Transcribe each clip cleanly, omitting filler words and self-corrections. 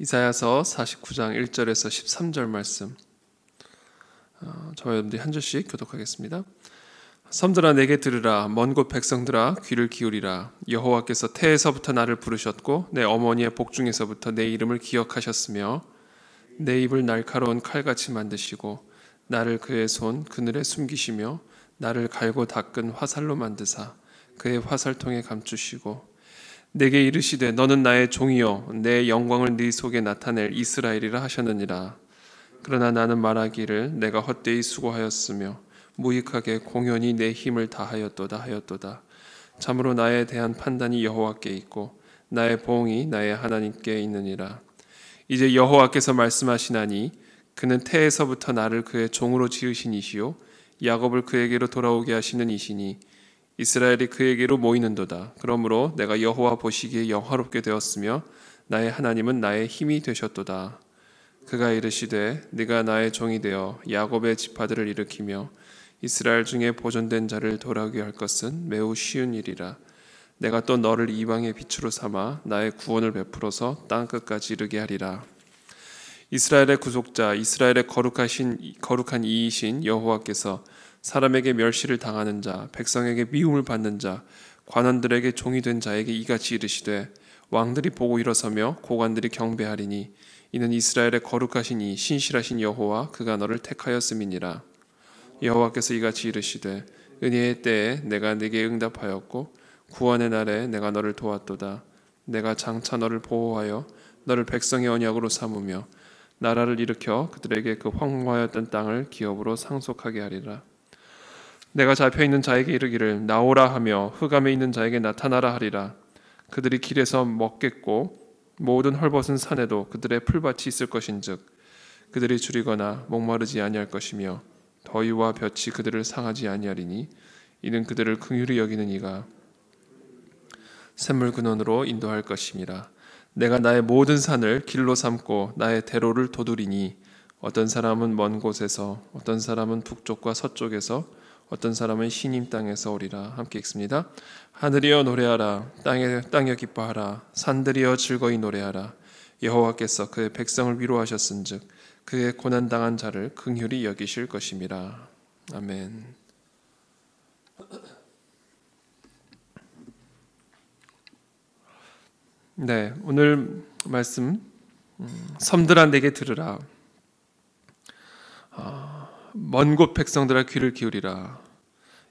이사야서 49장 1절에서 13절 말씀, 저와 여러분들이 한 절씩 교독하겠습니다. 섬들아 내게 들으라, 먼 곳 백성들아 귀를 기울이라. 여호와께서 태에서부터 나를 부르셨고 내 어머니의 복중에서부터 내 이름을 기억하셨으며 내 입을 날카로운 칼같이 만드시고 나를 그의 손 그늘에 숨기시며 나를 갈고 닦은 화살로 만드사 그의 화살통에 감추시고 내게 이르시되 너는 나의 종이요 내 영광을 네 속에 나타낼 이스라엘이라 하셨느니라. 그러나 나는 말하기를 내가 헛되이 수고하였으며 무익하게 공연히 내 힘을 다하였도다. 참으로 나에 대한 판단이 여호와께 있고 나의 보응이 나의 하나님께 있느니라. 이제 여호와께서 말씀하시나니 그는 태에서부터 나를 그의 종으로 지으신 이시요 야곱을 그에게로 돌아오게 하시는 이시니 이스라엘이 그에게로 모이는도다. 그러므로 내가 여호와 보시기에 영화롭게 되었으며 나의 하나님은 나의 힘이 되셨도다. 그가 이르시되 네가 나의 종이 되어 야곱의 지파들을 일으키며 이스라엘 중에 보존된 자를 돌아오게 할 것은 매우 쉬운 일이라. 내가 또 너를 이방의 빛으로 삼아 나의 구원을 베풀어서 땅 끝까지 이르게 하리라. 이스라엘의 구속자, 이스라엘의 거룩한 이이신 여호와께서 사람에게 멸시를 당하는 자, 백성에게 미움을 받는 자, 관원들에게 종이 된 자에게 이같이 이르시되 왕들이 보고 일어서며 고관들이 경배하리니 이는 이스라엘의 거룩하신 이 신실하신 여호와 그가 너를 택하였음이니라. 여호와께서 이같이 이르시되 은혜의 때에 내가 네게 응답하였고 구원의 날에 내가 너를 도왔도다. 내가 장차 너를 보호하여 너를 백성의 언약으로 삼으며 나라를 일으켜 그들에게 그 황무하였던 땅을 기업으로 상속하게 하리라. 내가 잡혀있는 자에게 이르기를 나오라 하며 흑암에 있는 자에게 나타나라 하리라. 그들이 길에서 먹겠고 모든 헐벗은 산에도 그들의 풀밭이 있을 것인즉 그들이 줄이거나 목마르지 아니할 것이며 더위와 볕이 그들을 상하지 아니하리니 이는 그들을 긍휼히 여기는 이가 샘물 근원으로 인도할 것임이라. 내가 나의 모든 산을 길로 삼고 나의 대로를 도두리니 어떤 사람은 먼 곳에서 어떤 사람은 북쪽과 서쪽에서 어떤 사람은 시님 땅에서 오리라. 함께 읽습니다. 하늘이여 노래하라. 땅이여 기뻐하라. 산들이여 즐거이 노래하라. 여호와께서 그의 백성을 위로하셨은즉 그의 고난당한 자를 긍휼히 여기실 것임이라. 아멘. 네, 오늘 말씀 섬들아 내게 들으라. 먼 곳 백성들아 귀를 기울이라.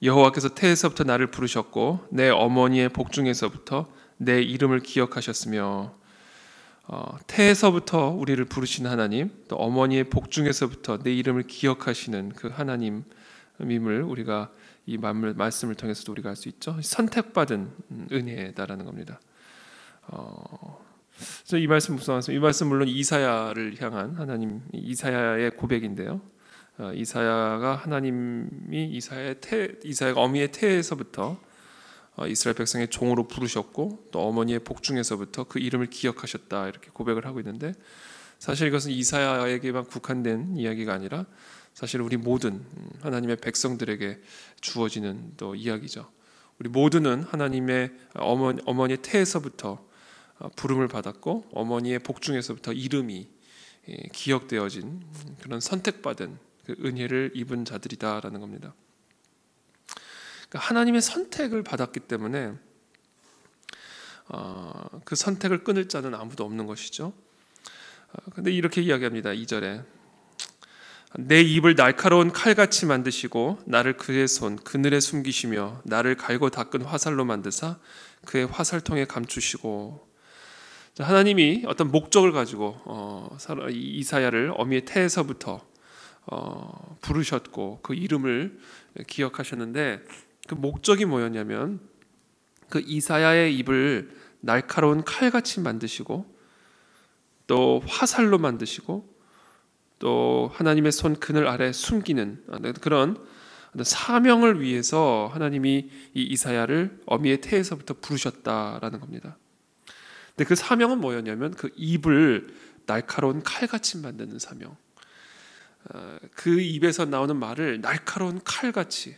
여호와께서 태에서부터 나를 부르셨고 내 어머니의 복중에서부터 내 이름을 기억하셨으며, 태에서부터 우리를 부르신 하나님, 또 어머니의 복중에서부터 내 이름을 기억하시는 그 하나님임을 우리가 이 말씀을 통해서도 우리가 알 수 있죠. 선택받은 은혜다라는 겁니다. 그래서 이 말씀 묵상하면서, 이 말씀 물론 이사야를 향한 하나님 이사야의 고백인데요. 이사야가 하나님이 이사야가 어미의 태에서부터 이스라엘 백성의 종으로 부르셨고 또 어머니의 복중에서부터 그 이름을 기억하셨다, 이렇게 고백을 하고 있는데, 사실 이것은 이사야에게만 국한된 이야기가 아니라 사실 우리 모든 하나님의 백성들에게 주어지는 또 이야기죠. 우리 모두는 하나님의 어머니의 태에서부터 부름을 받았고 어머니의 복중에서부터 이름이 기억되어진 그런 선택받은 그 은혜를 입은 자들이다라는 겁니다. 그러니까 하나님의 선택을 받았기 때문에 그 선택을 끊을 자는 아무도 없는 것이죠. 근데 이렇게 이야기합니다. 2절에 내 입을 날카로운 칼같이 만드시고 나를 그의 손 그늘에 숨기시며 나를 갈고 닦은 화살로 만드사 그의 화살통에 감추시고. 하나님이 어떤 목적을 가지고 이사야를 어미의 태에서부터 부르셨고 그 이름을 기억하셨는데, 그 목적이 뭐였냐면 그 이사야의 입을 날카로운 칼같이 만드시고 또 화살로 만드시고 또 하나님의 손 그늘 아래 숨기는 그런 사명을 위해서 하나님이 이 이사야를 어미의 태에서부터 부르셨다라는 겁니다. 근데 그 사명은 뭐였냐면 그 입을 날카로운 칼같이 만드는 사명. 그 입에서 나오는 말을 날카로운 칼같이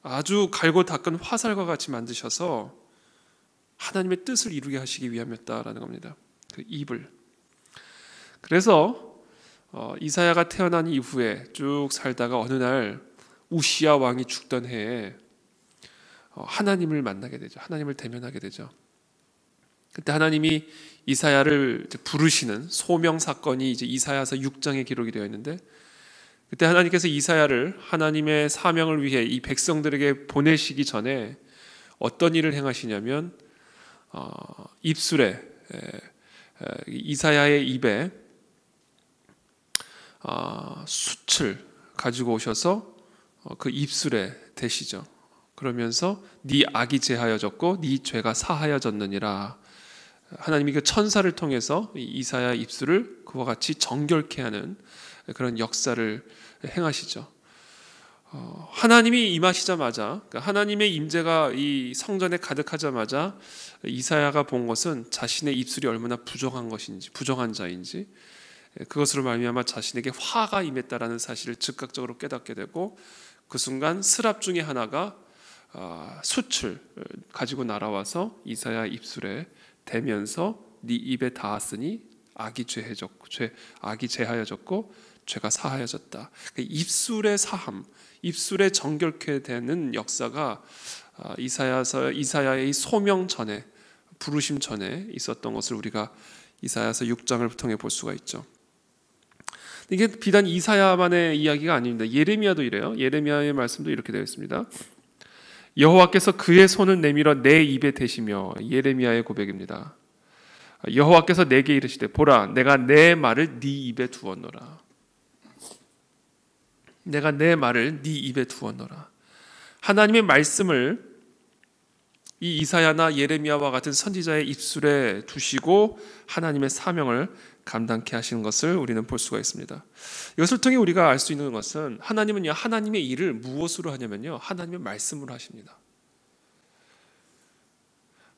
아주 갈고 닦은 화살과 같이 만드셔서 하나님의 뜻을 이루게 하시기 위함이었다라는 겁니다. 그 입을. 그래서 이사야가 태어난 이후에 쭉 살다가 어느 날 우시야 왕이 죽던 해에 하나님을 만나게 되죠. 하나님을 대면하게 되죠. 그때 하나님이 이사야를 부르시는 소명 사건이 이제 이사야서 6장에 기록이 되어 있는데, 그때 하나님께서 이사야를 하나님의 사명을 위해 이 백성들에게 보내시기 전에 어떤 일을 행하시냐면 입술에 이사야의 입에 숯을 가지고 오셔서 그 입술에 대시죠. 그러면서 네 악이 제하여졌고 네 죄가 사하여졌느니라. 하나님이 그 천사를 통해서 이사야 입술을 그와 같이 정결케 하는 그런 역사를 행하시죠. 하나님이 임하시자마자, 그러니까 하나님의 임재가 이 성전에 가득하자마자 이사야가 본 것은 자신의 입술이 얼마나 부정한 것인지, 부정한 자인지, 그것으로 말미암아 자신에게 화가 임했다라는 사실을 즉각적으로 깨닫게 되고, 그 순간 스랍 중에 하나가 숯을 가지고 날아와서 이사야 입술에 대면서 네 입에 닿았으니 악이 제하여졌고 죄가 사하여졌다. 입술의 사함, 입술에 정결케 되는 역사가 이사야의 소명 전에, 부르심 전에 있었던 것을 우리가 이사야서 6장을 통해 볼 수가 있죠. 이게 비단 이사야만의 이야기가 아닙니다. 예레미야도 이래요. 예레미야의 말씀도 이렇게 되어 있습니다. 여호와께서 그의 손을 내밀어 내 입에 대시며, 예레미야의 고백입니다. 여호와께서 내게 이르시되 보라, 내가 내 말을 네 입에 두었노라. 내가 내 말을 네 입에 두었노라. 하나님의 말씀을 이 이사야나 예레미야와 같은 선지자의 입술에 두시고 하나님의 사명을 감당케 하시는 것을 우리는 볼 수가 있습니다. 이것을 통해 우리가 알 수 있는 것은 하나님은요, 하나님의 일을 무엇으로 하냐면요, 하나님의 말씀으로 하십니다.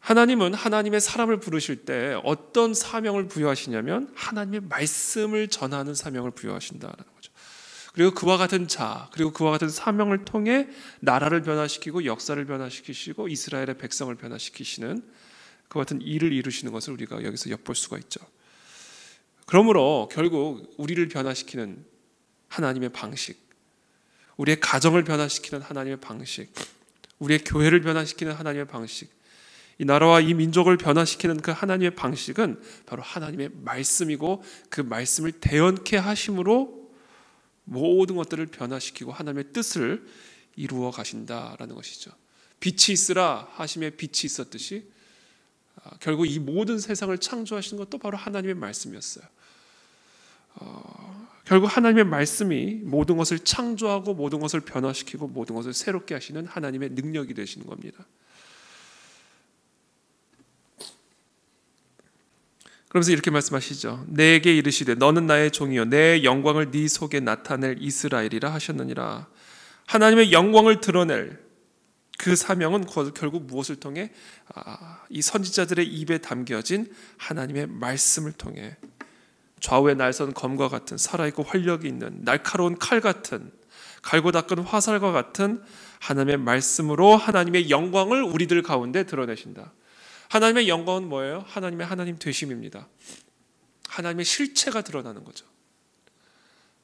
하나님은 하나님의 사람을 부르실 때 어떤 사명을 부여하시냐면 하나님의 말씀을 전하는 사명을 부여하신다는 거죠. 그리고 그와 같은 자, 그리고 그와 같은 사명을 통해 나라를 변화시키고 역사를 변화시키시고 이스라엘의 백성을 변화시키시는 그 같은 일을 이루시는 것을 우리가 여기서 엿볼 수가 있죠. 그러므로 결국 우리를 변화시키는 하나님의 방식, 우리의 가정을 변화시키는 하나님의 방식, 우리의 교회를 변화시키는 하나님의 방식, 이 나라와 이 민족을 변화시키는 그 하나님의 방식은 바로 하나님의 말씀이고, 그 말씀을 대언케 하심으로 모든 것들을 변화시키고 하나님의 뜻을 이루어 가신다라는 것이죠. 빛이 있으라 하심에 빛이 있었듯이 결국 이 모든 세상을 창조하신 것도 바로 하나님의 말씀이었어요. 결국 하나님의 말씀이 모든 것을 창조하고 모든 것을 변화시키고 모든 것을 새롭게 하시는 하나님의 능력이 되시는 겁니다. 그러면서 이렇게 말씀하시죠. 내게 이르시되 너는 나의 종이요 내 영광을 네 속에 나타낼 이스라엘이라 하셨느니라. 하나님의 영광을 드러낼 그 사명은 결국 무엇을 통해? 이 선지자들의 입에 담겨진 하나님의 말씀을 통해, 좌우에 날선 검과 같은 살아있고 활력이 있는 날카로운 칼 같은, 갈고 닦은 화살과 같은 하나님의 말씀으로 하나님의 영광을 우리들 가운데 드러내신다. 하나님의 영광은 뭐예요? 하나님의 하나님 되심입니다. 하나님의 실체가 드러나는 거죠.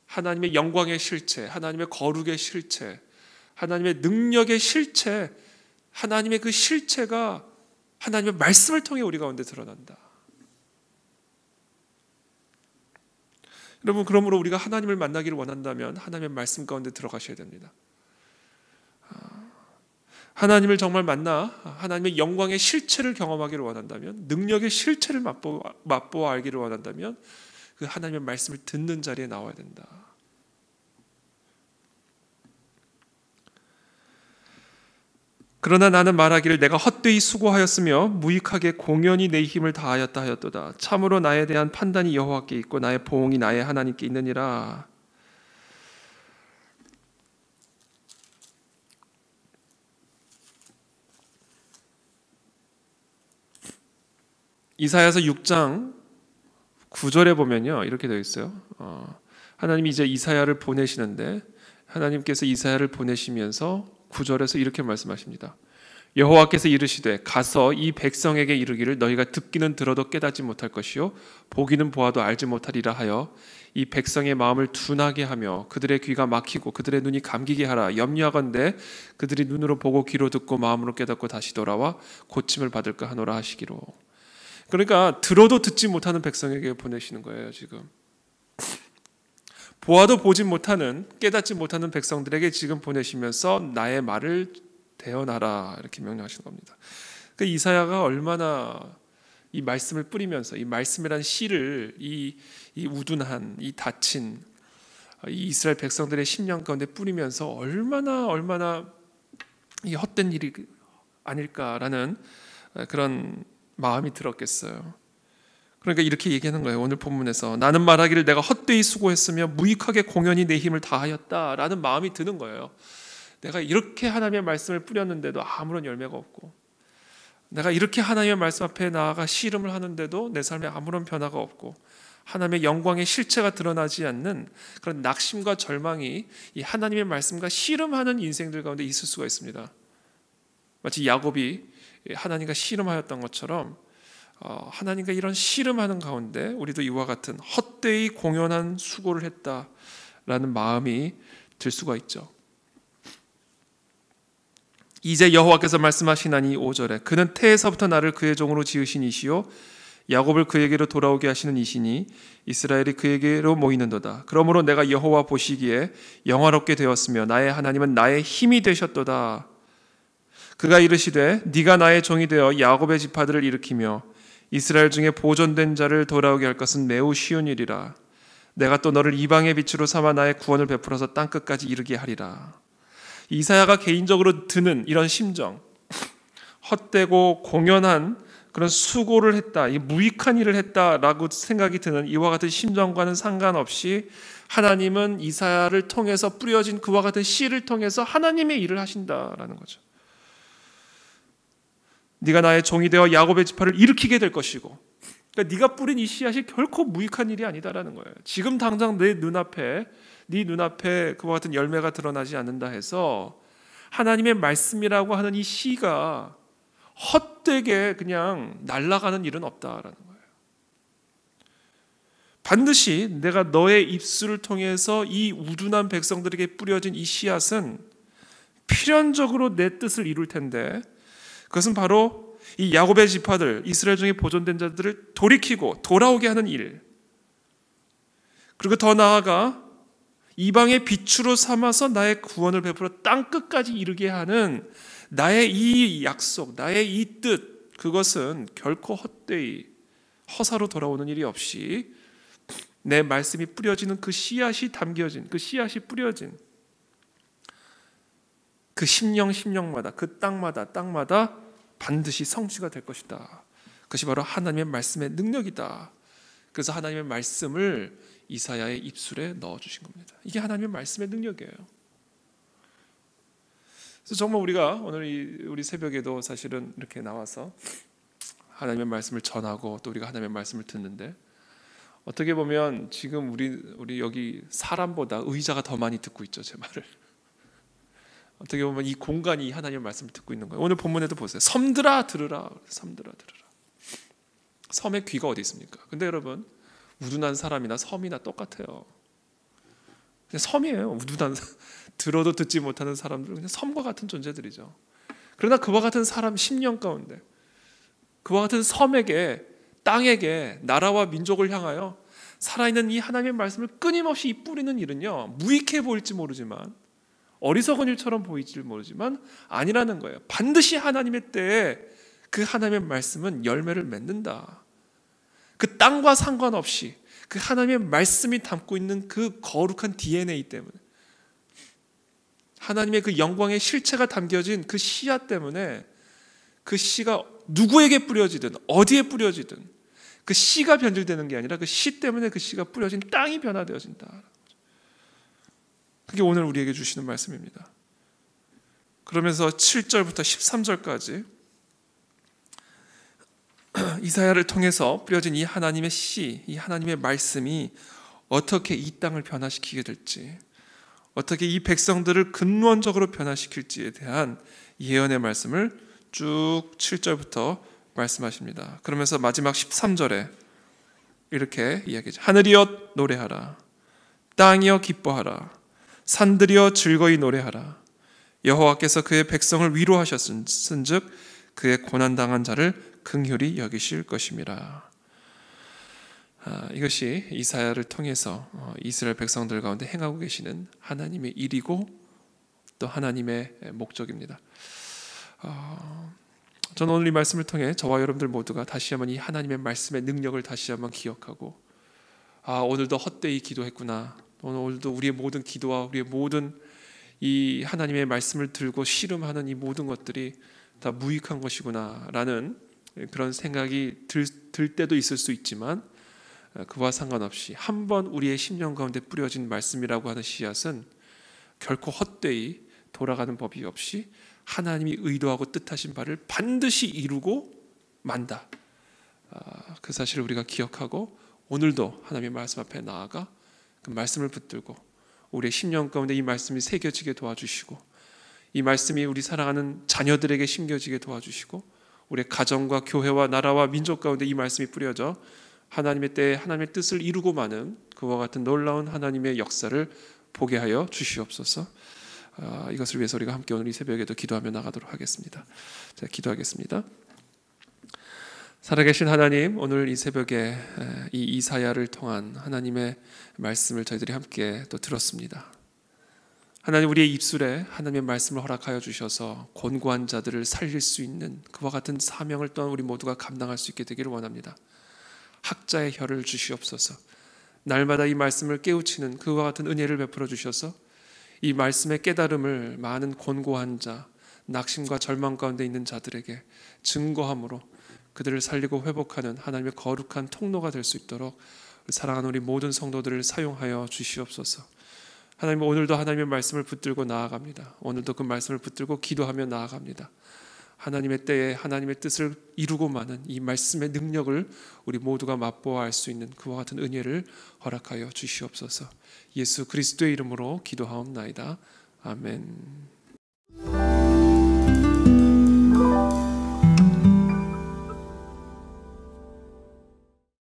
하나님의 영광의 실체, 하나님의 거룩의 실체, 하나님의 능력의 실체, 하나님의 그 실체가 하나님의 말씀을 통해 우리 가운데 드러난다. 여러분, 그러므로 우리가 하나님을 만나기를 원한다면 하나님의 말씀 가운데 들어가셔야 됩니다. 하나님을 정말 만나 하나님의 영광의 실체를 경험하기를 원한다면, 능력의 실체를 맛보아 알기를 원한다면 그 하나님의 말씀을 듣는 자리에 나와야 된다. 그러나 나는 말하기를 내가 헛되이 수고하였으며 무익하게 공연히 내 힘을 다하였다 하였도다. 참으로 나에 대한 판단이 여호와께 있고 나의 보응이 나의 하나님께 있느니라. 이사야서 6장 9절에 보면요, 이렇게 되어 있어요. 하나님이 이제 이사야를 보내시는데 하나님께서 이사야를 보내시면서 9절에서 이렇게 말씀하십니다. 여호와께서 이르시되 가서 이 백성에게 이르기를 너희가 듣기는 들어도 깨닫지 못할 것이요 보기는 보아도 알지 못하리라 하여 이 백성의 마음을 둔하게 하며 그들의 귀가 막히고 그들의 눈이 감기게 하라. 염려하건대 그들이 눈으로 보고 귀로 듣고 마음으로 깨닫고 다시 돌아와 고침을 받을까 하노라 하시기로. 그러니까 들어도 듣지 못하는 백성에게 보내시는 거예요. 지금 보아도 보지 못하는, 깨닫지 못하는 백성들에게 지금 보내시면서 나의 말을 대언하라 이렇게 명령하시는 겁니다. 그 이사야가 얼마나 이 말씀을 뿌리면서 이 말씀이란 씨를 이 우둔한, 이 다친 이 이스라엘 백성들의 심령 가운데 뿌리면서 얼마나 이 헛된 일이 아닐까라는 그런 마음이 들었겠어요. 그러니까 이렇게 얘기하는 거예요. 오늘 본문에서 나는 말하기를 내가 헛되이 수고했으며 무익하게 공연히 내 힘을 다하였다라는 마음이 드는 거예요. 내가 이렇게 하나님의 말씀을 뿌렸는데도 아무런 열매가 없고, 내가 이렇게 하나님의 말씀 앞에 나아가 씨름을 하는데도 내 삶에 아무런 변화가 없고, 하나님의 영광의 실체가 드러나지 않는 그런 낙심과 절망이 이 하나님의 말씀과 씨름하는 인생들 가운데 있을 수가 있습니다. 마치 야곱이 하나님과 씨름하였던 것처럼 하나님과 이런 씨름하는 가운데 우리도 이와 같은 헛되이 공연한 수고를 했다라는 마음이 들 수가 있죠. 이제 여호와께서 말씀하시나니 5절에 그는 태에서부터 나를 그의 종으로 지으신 이시요 야곱을 그에게로 돌아오게 하시는 이시니 이스라엘이 그에게로 모이는도다. 그러므로 내가 여호와 보시기에 영화롭게 되었으며 나의 하나님은 나의 힘이 되셨도다. 그가 이르시되 네가 나의 종이 되어 야곱의 지파들을 일으키며 이스라엘 중에 보존된 자를 돌아오게 할 것은 매우 쉬운 일이라. 내가 또 너를 이방의 빛으로 삼아 나의 구원을 베풀어서 땅끝까지 이르게 하리라. 이사야가 개인적으로 드는 이런 심정, 헛되고 공연한 그런 수고를 했다, 이 무익한 일을 했다라고 생각이 드는 이와 같은 심정과는 상관없이 하나님은 이사야를 통해서 뿌려진 그와 같은 씨를 통해서 하나님의 일을 하신다라는 거죠. 네가 나의 종이 되어 야곱의 지파를 일으키게 될 것이고, 그러니까 네가 뿌린 이 씨앗이 결코 무익한 일이 아니다라는 거예요. 지금 당장 네 눈앞에 그와 같은 열매가 드러나지 않는다 해서 하나님의 말씀이라고 하는 이 씨가 헛되게 그냥 날아가는 일은 없다라는 거예요. 반드시 내가 너의 입술을 통해서 이 우둔한 백성들에게 뿌려진 이 씨앗은 필연적으로 내 뜻을 이룰 텐데, 그것은 바로 이 야곱의 지파들, 이스라엘 중에 보존된 자들을 돌이키고 돌아오게 하는 일, 그리고 더 나아가 이방의 빛으로 삼아서 나의 구원을 베풀어 땅끝까지 이르게 하는 나의 이 약속, 나의 이 뜻, 그것은 결코 헛되이 허사로 돌아오는 일이 없이 내 말씀이 뿌려지는 그 씨앗이 담겨진, 그 씨앗이 뿌려진 그 심령마다, 그 땅마다 반드시 성취가 될 것이다. 그것이 바로 하나님의 말씀의 능력이다. 그래서 하나님의 말씀을 이사야의 입술에 넣어주신 겁니다. 이게 하나님의 말씀의 능력이에요. 그래서 정말 우리가 오늘 우리 새벽에도 사실은 이렇게 나와서 하나님의 말씀을 전하고 또 우리가 하나님의 말씀을 듣는데, 어떻게 보면 지금 우리 여기 사람보다 의자가 더 많이 듣고 있죠, 제 말을. 어떻게 보면 이 공간이 하나님의 말씀을 듣고 있는 거예요. 오늘 본문에도 보세요. 섬들아 들으라. 섬들아 들으라. 섬의 귀가 어디 있습니까? 근데 여러분, 우둔한 사람이나 섬이나 똑같아요. 그냥 섬이에요. 우둔한, 들어도 듣지 못하는 사람들은 그냥 섬과 같은 존재들이죠. 그러나 그와 같은 사람 심령 가운데, 그와 같은 섬에게, 땅에게, 나라와 민족을 향하여 살아있는 이 하나님의 말씀을 끊임없이 뿌리는 일은요, 무익해 보일지 모르지만, 어리석은 일처럼 보일지 모르지만 아니라는 거예요. 반드시 하나님의 때에 그 하나님의 말씀은 열매를 맺는다. 그 땅과 상관없이 그 하나님의 말씀이 담고 있는 그 거룩한 DNA 때문에, 하나님의 그 영광의 실체가 담겨진 그 씨앗 때문에, 그 씨가 누구에게 뿌려지든 어디에 뿌려지든 그 씨가 변질되는 게 아니라 그 씨 때문에 그 씨가 뿌려진 땅이 변화되어진다. 그게 오늘 우리에게 주시는 말씀입니다. 그러면서 7절부터 13절까지 이사야를 통해서 뿌려진 이 하나님의 씨, 이 하나님의 말씀이 어떻게 이 땅을 변화시키게 될지, 어떻게 이 백성들을 근원적으로 변화시킬지에 대한 예언의 말씀을 쭉 7절부터 말씀하십니다. 그러면서 마지막 13절에 이렇게 이야기하죠. 하늘이여 노래하라, 땅이여 기뻐하라, 산들이여 즐거이 노래하라. 여호와께서 그의 백성을 위로하셨은즉 그의 고난당한 자를 긍휼히 여기실 것임이라. 이것이 이사야를 통해서 이스라엘 백성들 가운데 행하고 계시는 하나님의 일이고 또 하나님의 목적입니다. 저는 오늘 이 말씀을 통해 저와 여러분들 모두가 다시 한번 이 하나님의 말씀의 능력을 다시 한번 기억하고, 오늘도 헛되이 기도했구나, 오늘도 우리의 모든 기도와 우리의 모든 이 하나님의 말씀을 들고 씨름하는 이 모든 것들이 다 무익한 것이구나 라는 그런 생각이 들 때도 있을 수 있지만, 그와 상관없이 한번 우리의 심령 가운데 뿌려진 말씀이라고 하는 씨앗은 결코 헛되이 돌아가는 법이 없이 하나님이 의도하고 뜻하신 바를 반드시 이루고 만다. 그 사실을 우리가 기억하고 오늘도 하나님의 말씀 앞에 나아가 그 말씀을 붙들고 우리의 심령 가운데 이 말씀이 새겨지게 도와주시고, 이 말씀이 우리 사랑하는 자녀들에게 심겨지게 도와주시고, 우리의 가정과 교회와 나라와 민족 가운데 이 말씀이 뿌려져 하나님의 때에 하나님의 뜻을 이루고 마는 그와 같은 놀라운 하나님의 역사를 보게 하여 주시옵소서. 이것을 위해서 우리가 함께 오늘 이 새벽에도 기도하며 나가도록 하겠습니다. 자, 기도하겠습니다. 살아계신 하나님, 오늘 이 새벽에 이 이사야를 통한 하나님의 말씀을 저희들이 함께 또 들었습니다. 하나님, 우리의 입술에 하나님의 말씀을 허락하여 주셔서 곤고한 자들을 살릴 수 있는 그와 같은 사명을 또한 우리 모두가 감당할 수 있게 되기를 원합니다. 학자의 혀를 주시옵소서. 날마다 이 말씀을 깨우치는 그와 같은 은혜를 베풀어 주셔서 이 말씀의 깨달음을 많은 곤고한 자, 낙심과 절망 가운데 있는 자들에게 증거함으로 그들을 살리고 회복하는 하나님의 거룩한 통로가 될 수 있도록 사랑하는 우리 모든 성도들을 사용하여 주시옵소서. 하나님, 오늘도 하나님의 말씀을 붙들고 나아갑니다. 오늘도 그 말씀을 붙들고 기도하며 나아갑니다. 하나님의 때에 하나님의 뜻을 이루고 마는 이 말씀의 능력을 우리 모두가 맛보아 알 수 있는 그와 같은 은혜를 허락하여 주시옵소서. 예수 그리스도의 이름으로 기도하옵나이다. 아멘.